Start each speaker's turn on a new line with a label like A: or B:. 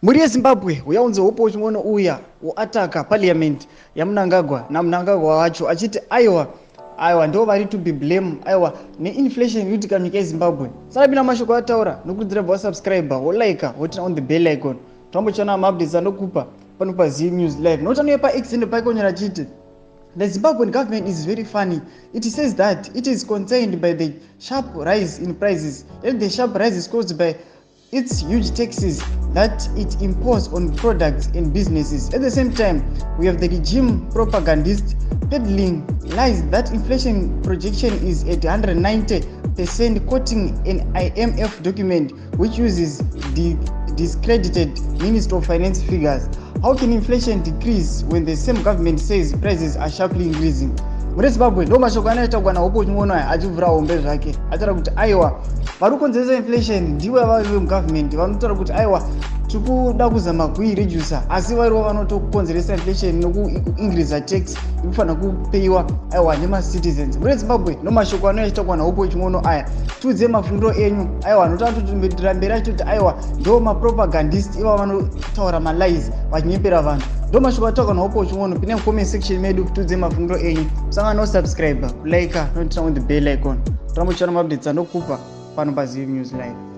A: Muri Zimbabwe uyaunze Hopewell chimwono uya uataka parliament ya Mnangagwa na Mnangagwa wacho achiti aiwa ndo vari to be blame aiwa neinflation yutika nyika yeZimbabwe. Saka bina mashoko ataura nokudzira subscriber like wotina on the bell icon. Tombochana mabdisa nokupa pano pa Z News Live. Notano pa X ndo paikonyera chiti the Zimbabwean government is very funny. It says that it is concerned by the sharp rise in prices, and the sharp rise is caused by its huge taxes that it imposed on products and businesses. At the same time, we have the regime propagandist peddling lies that inflation projection is at 190%, quoting an IMF document which uses the discredited Minister of Finance figures. How can inflation decrease when the same government says prices are sharply increasing? Muri Zimbabwe ndo mashoko anoitwa na Hopewell chimwono achivhura hombe zvake ataura kuti aiwa vari kukonzeresa inflation ndivo vari vemugovernment vanotaura kuti aiwa tikuda kuzama kuiredusa asi variwo vanotokonzeresa inflation nokuincreasa tax inofanira kupeyiwa aiwa nemacitizens. Muri Zimbabwe ndo mashoko anoitwa na Hopewell chimwono aya tiudze mafungiro enyu aiwa notaramberi achitoti aiwa ndo mapropagandist iva vanotaura malies vachinyepera vanhu. Ndo mashoko ataurwa na Hopewell chimwono. Pine comment section medu kutiudze mafungiro enyu. Sanga no subscribe, like, notina on the bell icon. Tombochana mabdisa nokupa pano pa Z News Live.